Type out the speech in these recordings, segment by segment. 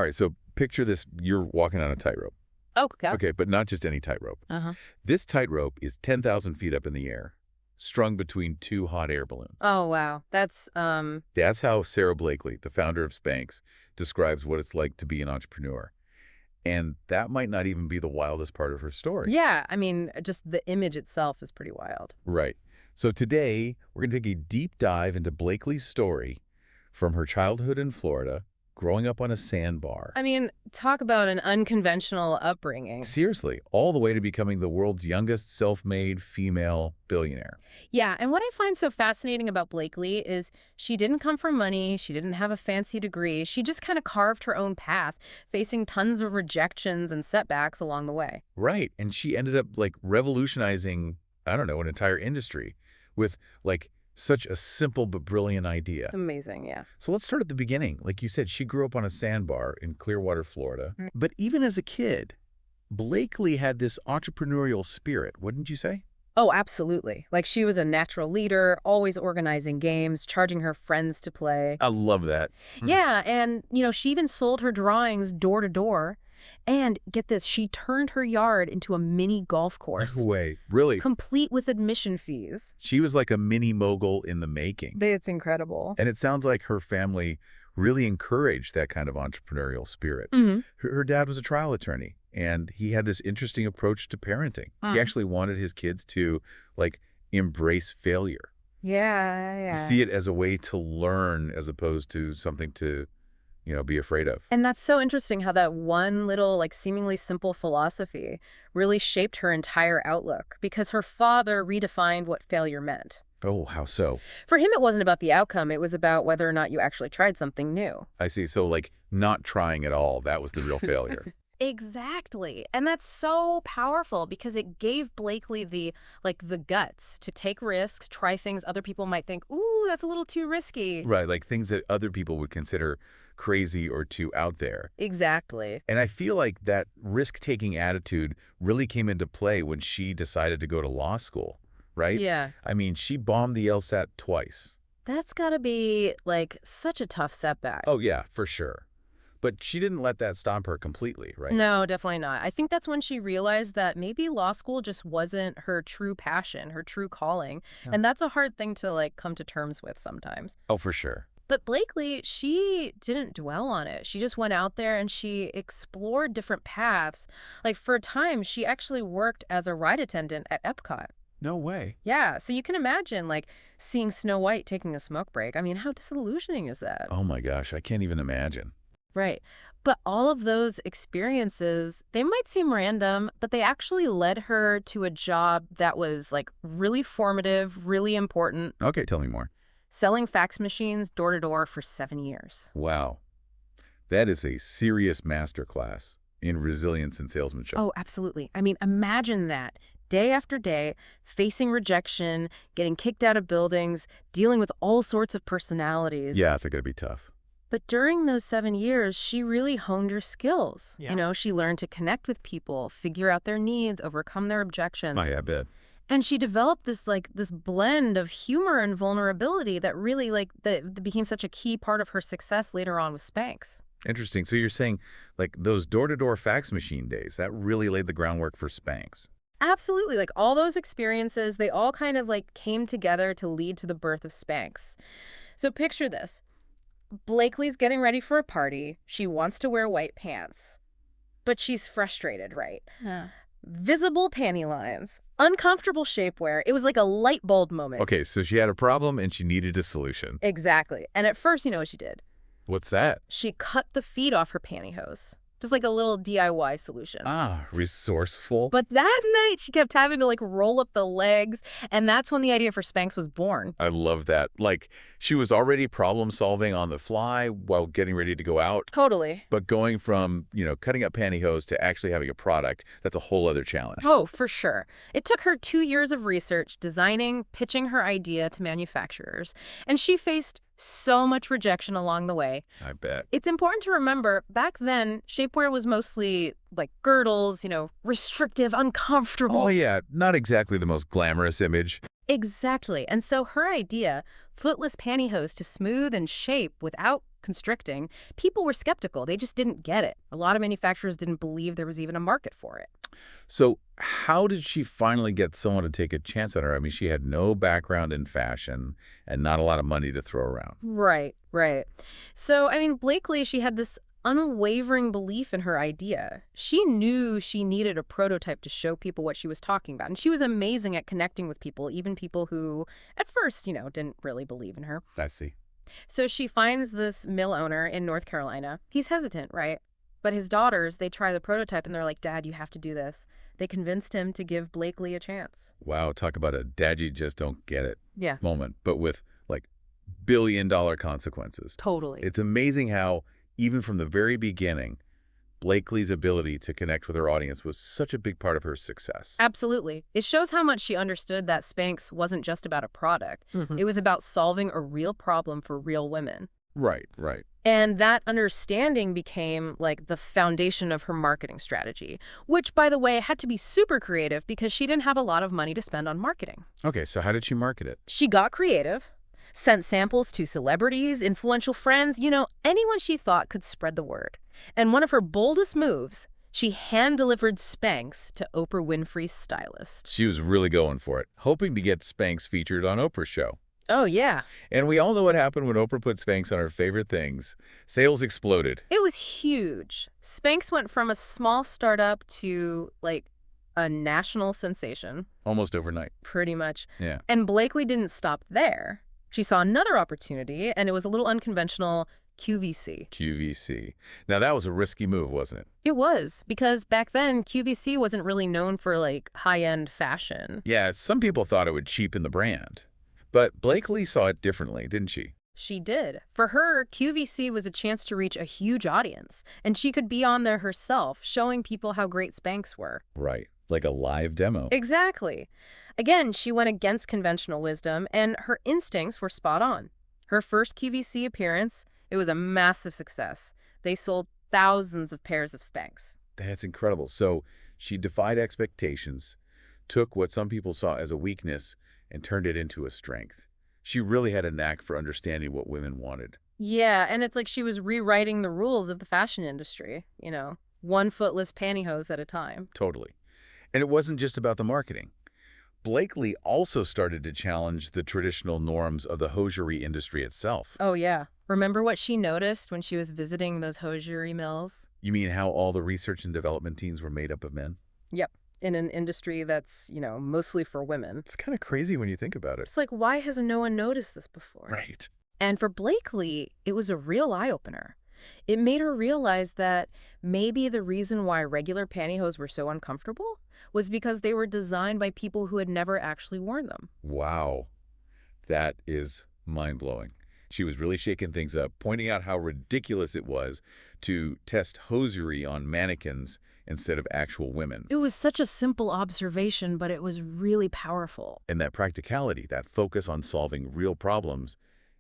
All right, so picture this. You're walking on a tightrope. Okay. Okay, but not just any tightrope. Uh-huh. This tightrope is 10,000 feet up in the air, strung between two hot air balloons. Oh, wow. That's, That's how Sara Blakely, the founder of Spanx, describes what it's like to be an entrepreneur. And that might not even be the wildest part of her story. yeah, I mean, just the image itself is pretty wild. Right. So today, we're going to take a deep dive into Blakely's story from her childhood in Florida, growing up on a sandbar. I mean, talk about an unconventional upbringing. Seriously, all the way to becoming the world's youngest self-made female billionaire. Yeah, and what I find so fascinating about Blakely is she didn't come from money, she didn't have a fancy degree, she just kind of carved her own path, facing tons of rejections and setbacks along the way. Right. And she ended up like revolutionizing, I don't know, an entire industry with like such a simple but brilliant idea. Amazing, yeah. So let's start at the beginning. Like you said, she grew up on a sandbar in Clearwater, Florida. But even as a kid, Blakely had this entrepreneurial spirit, wouldn't you say? Oh, absolutely. Like she was a natural leader, always organizing games, charging her friends to play. I love that. Yeah, and, she even sold her drawings door to door. And get this, she turned her yard into a mini golf course. No way. Really? Complete with admission fees. She was like a mini mogul in the making. It's incredible. And it sounds like her family really encouraged that kind of entrepreneurial spirit. Mm-hmm. Her dad was a trial attorney, and he had this interesting approach to parenting. He actually wanted his kids to, like, embrace failure. Yeah. See it as a way to learn as opposed to something to, be afraid of. And that's so interesting how that one little, like, seemingly simple philosophy really shaped her entire outlook because her father redefined what failure meant. Oh, how so? For him, it wasn't about the outcome. It was about whether or not you actually tried something new. I see. So, like, not trying at all, that was the real failure. Exactly. And that's so powerful because it gave Blakely the guts to take risks, try things other people might think, ooh, that's a little too risky. Right, like things that other people would consider crazy or too out there. Exactly. And I feel like that risk-taking attitude really came into play when she decided to go to law school, right? Yeah. I mean, she bombed the LSAT twice. That's got to be, like, such a tough setback. Oh, yeah, for sure. But she didn't let that stop her completely, right? No, definitely not. I think that's when she realized that maybe law school just wasn't her true passion, her true calling. Yeah. And that's a hard thing to, like, come to terms with sometimes. Oh, for sure. But Blakely, she didn't dwell on it. She just went out there and she explored different paths. Like, for a time, she actually worked as a ride attendant at Epcot. No way. Yeah, so you can imagine, like, seeing Snow White taking a smoke break. I mean, how disillusioning is that? Oh, my gosh. I can't even imagine. Right. But all of those experiences, they might seem random, but they actually led her to a job that was, like, really formative, really important. Okay, tell me more. Selling fax machines door to door for 7 years. Wow. That is a serious masterclass in resilience and salesmanship. Oh, absolutely. I mean, imagine that. Day after day, facing rejection, getting kicked out of buildings, dealing with all sorts of personalities. Yeah, it's going to be tough. But during those 7 years, she really honed her skills. Yeah. She learned to connect with people, figure out their needs, overcome their objections. Oh, yeah, I bet. And she developed this blend of humor and vulnerability that really that became such a key part of her success later on with Spanx. Interesting. So you're saying like those door-to-door fax machine days, that really laid the groundwork for Spanx. Absolutely. Like all those experiences, they all kind of came together to lead to the birth of Spanx. So picture this. Blakely's getting ready for a party. She wants to wear white pants, but she's frustrated, right? Yeah. Visible panty lines, uncomfortable shapewear. It was like a light bulb moment. Okay, so she had a problem and she needed a solution. Exactly. And at first, you know what she did? What's that? She cut the feet off her pantyhose. Just like a little DIY solution. Ah, resourceful. But that night, she kept having to roll up the legs. And that's when the idea for Spanx was born. I love that. Like, she was already problem solving on the fly while getting ready to go out. Totally. But going from, cutting up pantyhose to actually having a product, that's a whole other challenge. Oh, for sure. It took her 2 years of research, designing, pitching her idea to manufacturers. And she faced so much rejection along the way. I bet. It's important to remember, back then, shapewear was mostly like girdles, restrictive, uncomfortable. Oh, yeah. Not exactly the most glamorous image. Exactly. And so her idea, footless pantyhose to smooth and shape without constricting, people were skeptical. They just didn't get it. A lot of manufacturers didn't believe there was even a market for it. So how did she finally get someone to take a chance on her? I mean, she had no background in fashion and not a lot of money to throw around. Right, right. So, I mean, Blakely, she had this unwavering belief in her idea. She knew she needed a prototype to show people what she was talking about. And she was amazing at connecting with people, even people who, at first, didn't really believe in her. I see. So she finds this mill owner in North Carolina. He's hesitant, right? But his daughters, they try the prototype and they're like, Dad, you have to do this. They convinced him to give Blakely a chance. Wow, talk about a dad you just don't get it Yeah, moment, but with like billion-dollar consequences. totally. It's amazing how, even from the very beginning, Blakely's ability to connect with her audience was such a big part of her success. Absolutely. It shows how much she understood that Spanx wasn't just about a product. It was about solving a real problem for real women. Right, right. And that understanding became like the foundation of her marketing strategy, which, by the way, had to be super creative because she didn't have a lot of money to spend on marketing. Okay, so how did she market it? She got creative, sent samples to celebrities, influential friends, anyone she thought could spread the word. And one of her boldest moves, she hand-delivered Spanx to Oprah Winfrey's stylist. She was really going for it, hoping to get Spanx featured on Oprah's show. Oh, yeah. And we all know what happened when Oprah put Spanx on her favorite things. Sales exploded. It was huge. Spanx went from a small startup to, like, a national sensation. Almost overnight. Pretty much. Yeah. And Blakely didn't stop there. She saw another opportunity, and it was a little unconventional: QVC. QVC. Now, that was a risky move, wasn't it? It was, because back then, QVC wasn't really known for, like, high-end fashion. Yeah, some people thought it would cheapen the brand. But Blakely saw it differently, didn't she? She did. For her, QVC was a chance to reach a huge audience, and she could be on there herself, showing people how great Spanx were. Right. Like a live demo. Exactly. Again, she went against conventional wisdom, and her instincts were spot on. Her first QVC appearance, it was a massive success. They sold thousands of pairs of Spanx. That's incredible. So she defied expectations, took what some people saw as a weakness, and turned it into a strength. She really had a knack for understanding what women wanted. Yeah, and it's like she was rewriting the rules of the fashion industry, one footless pantyhose at a time. Totally. And it wasn't just about the marketing. Blakely also started to challenge the traditional norms of the hosiery industry itself. Oh, yeah. Remember what she noticed when she was visiting those hosiery mills? You mean how all the research and development teams were made up of men? Yep. In an industry that's, mostly for women. It's kind of crazy when you think about it. It's like, why has no one noticed this before? Right. And for Blakely, it was a real eye-opener. It made her realize that maybe the reason why regular pantyhose were so uncomfortable was because they were designed by people who had never actually worn them. Wow. That is mind-blowing. She was really shaking things up, pointing out how ridiculous it was to test hosiery on mannequins instead of actual women. It was such a simple observation, but it was really powerful. And that practicality, that focus on solving real problems,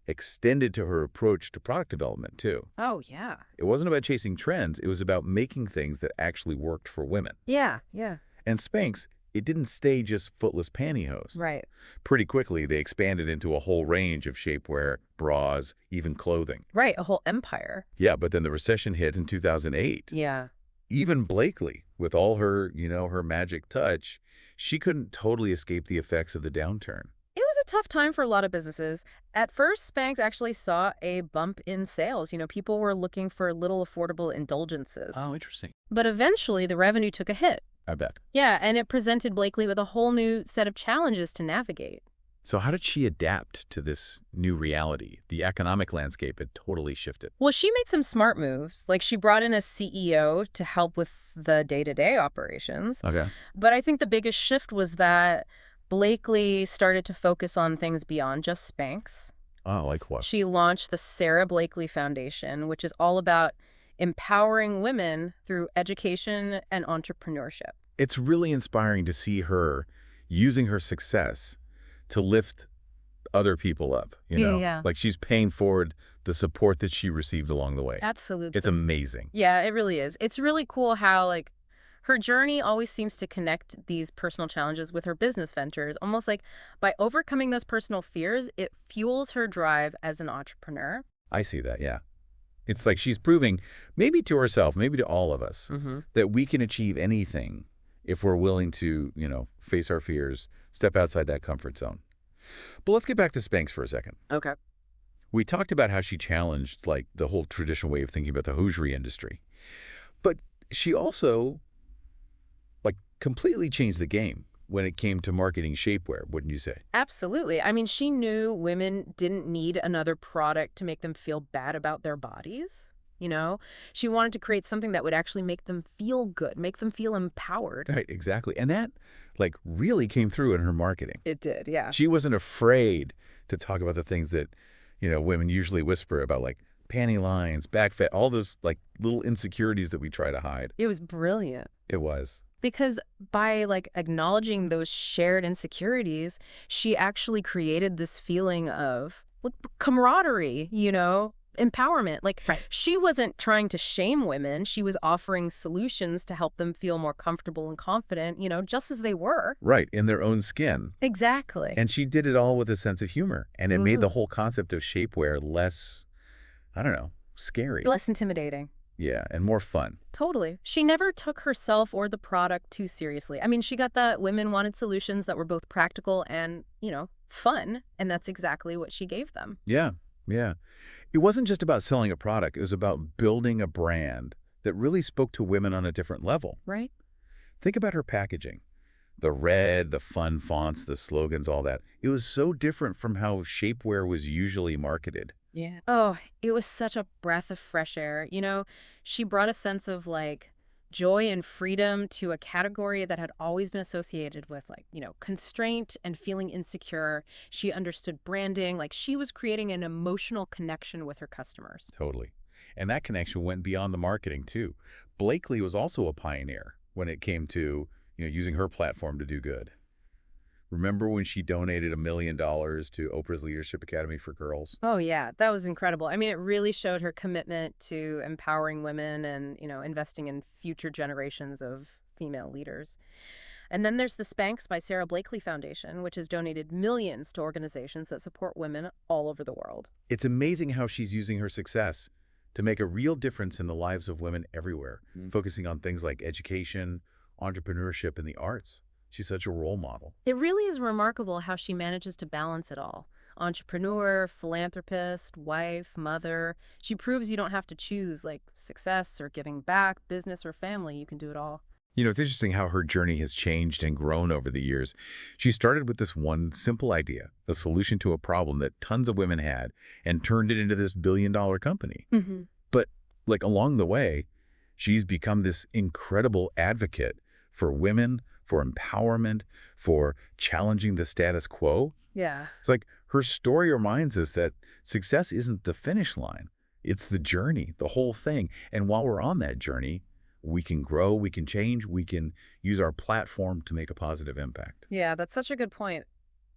extended to her approach to product development, too. Oh, yeah. It wasn't about chasing trends. It was about making things that actually worked for women. Yeah. And Spanx, it didn't stay just footless pantyhose. Right. Pretty quickly, they expanded into a whole range of shapewear, bras, even clothing. Right, a whole empire. Yeah, but then the recession hit in 2008. Yeah. Even Blakely, with all her, her magic touch, she couldn't totally escape the effects of the downturn. It was a tough time for a lot of businesses. At first, Spanx actually saw a bump in sales. People were looking for little affordable indulgences. Oh, interesting. But eventually, the revenue took a hit. I bet. Yeah, and it presented Blakely with a whole new set of challenges to navigate. So how did she adapt to this new reality? The economic landscape had totally shifted. Well, she made some smart moves. Like, she brought in a CEO to help with the day-to-day operations. Okay. But I think the biggest shift was that Blakely started to focus on things beyond just Spanx. Oh, like what? She launched the Sara Blakely Foundation, which is all about empowering women through education and entrepreneurship. It's really inspiring to see her using her success to lift other people up, Yeah. Like she's paying forward the support that she received along the way. Absolutely. It's amazing. Yeah, it really is. It's really cool how, her journey always seems to connect these personal challenges with her business ventures. Almost like by overcoming those personal fears, it fuels her drive as an entrepreneur. I see that, yeah. It's like she's proving, maybe to herself, maybe to all of us, Mm-hmm. that we can achieve anything if we're willing to, face our fears, step outside that comfort zone. But let's get back to Spanx for a second. Okay. We talked about how she challenged, like, the whole traditional way of thinking about the hosiery industry. But she also, like, completely changed the game when it came to marketing shapewear, wouldn't you say? Absolutely. I mean, she knew women didn't need another product to make them feel bad about their bodies. You know, she wanted to create something that would actually make them feel good, make them feel empowered. Right, exactly. And that, like, really came through in her marketing. It did, yeah. She wasn't afraid to talk about the things that, women usually whisper about, like panty lines, back fat, all those, like, little insecurities that we try to hide. It was brilliant. It was. Because by like acknowledging those shared insecurities, she actually created this feeling of like camaraderie, empowerment. Like Right. she wasn't trying to shame women. She was offering solutions to help them feel more comfortable and confident, just as they were. Right, in their own skin. Exactly. And she did it all with a sense of humor. And it made hmm the whole concept of shapewear less, I don't know, scary. Less intimidating. Yeah, and more fun. Totally. She never took herself or the product too seriously. I mean, she got that women wanted solutions that were both practical and, fun. And that's exactly what she gave them. Yeah, yeah. It wasn't just about selling a product. It was about building a brand that really spoke to women on a different level. Right? Think about her packaging. The red, the fun fonts, the slogans, all that. It was so different from how shapewear was usually marketed. Yeah. Oh, it was such a breath of fresh air. She brought a sense of like joy and freedom to a category that had always been associated with like, constraint and feeling insecure. She understood branding, like she was creating an emotional connection with her customers. Totally. And that connection went beyond the marketing, too. Blakely was also a pioneer when it came to, using her platform to do good. Remember when she donated $1 million to Oprah's Leadership Academy for Girls? Oh, yeah, that was incredible. I mean, it really showed her commitment to empowering women and, investing in future generations of female leaders. And then there's the Spanx by Sara Blakely Foundation, which has donated millions to organizations that support women all over the world. It's amazing how she's using her success to make a real difference in the lives of women everywhere, focusing on things like education, entrepreneurship, and the arts. She's such a role model. It really is remarkable how she manages to balance it all. Entrepreneur, philanthropist, wife, mother. She proves you don't have to choose like success or giving back, business or family. You can do it all. It's interesting how her journey has changed and grown over the years. She started with this one simple idea, a solution to a problem that tons of women had, and turned it into this billion-dollar company. hmm But, like, along the way, she's become this incredible advocate for women, for empowerment, for challenging the status quo. Yeah. It's like her story reminds us that success isn't the finish line. It's the journey, the whole thing. And while we're on that journey, we can grow, we can change, we can use our platform to make a positive impact. Yeah, that's such a good point.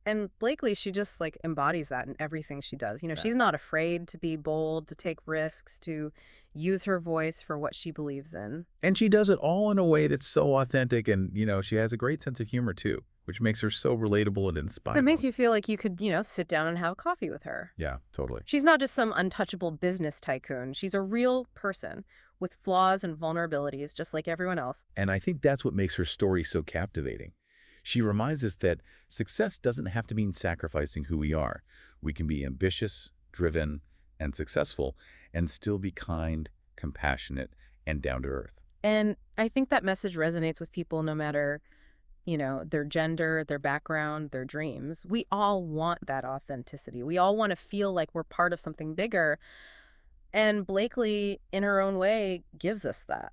And Blakely, she just like embodies that in everything she does. Yeah. She's not afraid to be bold, to take risks, to use her voice for what she believes in. And she does it all in a way that's so authentic, and, she has a great sense of humor, too, which makes her so relatable and It inspiring. makes you feel like you could, sit down and have a coffee with her. Yeah, totally. She's not just some untouchable business tycoon. She's a real person with flaws and vulnerabilities, just like everyone else. And I think that's what makes her story so captivating. She reminds us that success doesn't have to mean sacrificing who we are. We can be ambitious, driven, and successful, and still be kind, compassionate, and down to earth. And I think that message resonates with people no matter, their gender, their background, their dreams. We all want that authenticity. We all want to feel like we're part of something bigger. And Blakely, in her own way, gives us that.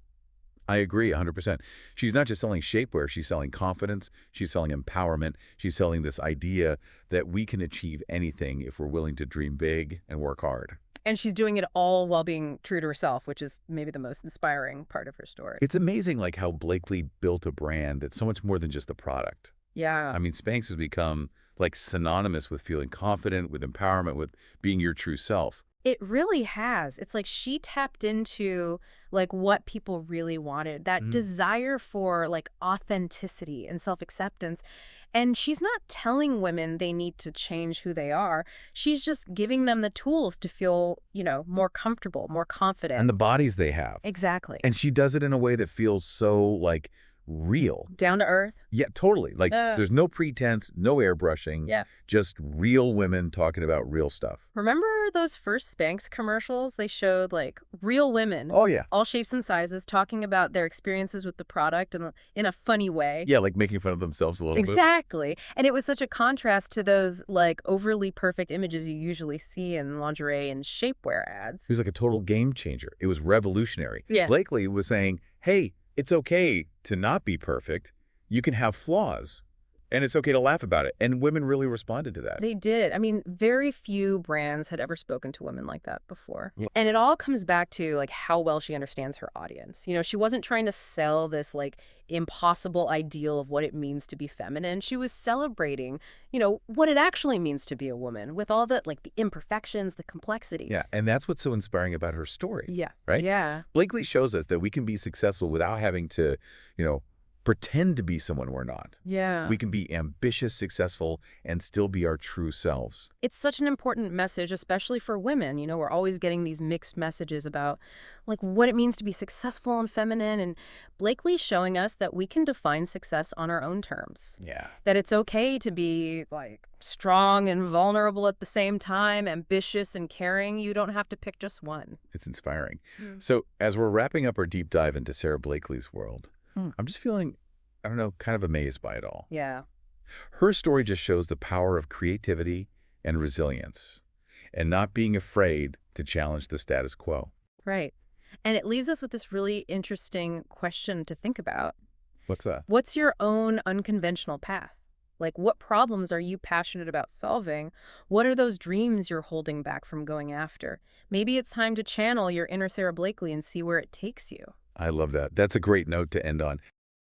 I agree 100%. She's not just selling shapewear, she's selling confidence, she's selling empowerment, she's selling this idea that we can achieve anything if we're willing to dream big and work hard. And she's doing it all while being true to herself, which is maybe the most inspiring part of her story. It's amazing, like, how Blakely built a brand that's so much more than just a product. Yeah. I mean, Spanx has become, like, synonymous with feeling confident, with empowerment, with being your true self. It really has. It's like she tapped into like what people really wanted, that Mm. desire for like authenticity and self-acceptance. And she's not telling women they need to change who they are. She's just giving them the tools to feel, more comfortable, more And confident. the bodies they have. Exactly. And she does it in a way that feels so, like, real. Down to earth. Yeah, totally. Like, Yeah. there's no pretense, no airbrushing, Yeah. just real women talking about real stuff. Remember those first Spanx commercials? They showed like real women, Oh, yeah. all shapes and sizes, talking about their experiences with the product in a funny way. Yeah, like making fun of themselves a little bit. Exactly. And it was such a contrast to those like overly perfect images you usually see in lingerie and shapewear ads. It was like a total game changer. It was revolutionary. Yeah. Blakely was saying, hey, it's okay to not be perfect. You can have flaws, and it's okay to laugh about it. And women really responded to that. They did. I mean, very few brands had ever spoken to women like that before. Yeah. And it all comes back to like how well she understands her audience. She wasn't trying to sell this like impossible ideal of what it means to be feminine. She was celebrating, what it actually means to be a woman with all the like the imperfections, the complexities. Yeah, and that's what's so inspiring about her story. Yeah. Right? Yeah. Blakely shows us that we can be successful without having to, pretend to be someone we're not. Yeah. We can be ambitious, successful, and still be our true selves. It's such an important message, especially for women. We're always getting these mixed messages about like what it means to be successful and feminine. And Blakely's showing us that we can define success on our own terms. Yeah. That it's okay to be like strong and vulnerable at the same time, ambitious and caring. You don't have to pick just one. It's inspiring. Mm. So as we're wrapping up our deep dive into Sara Blakely's world, I'm just feeling, I don't know, kind of amazed by it all. Yeah. Her story just shows the power of creativity and resilience and not being afraid to challenge the status quo. Right. And it leaves us with this really interesting question to think about. What's that? What's your own unconventional path? Like, what problems are you passionate about solving? What are those dreams you're holding back from going after? Maybe it's time to channel your inner Sara Blakely and see where it takes you. I love that. That's a great note to end on.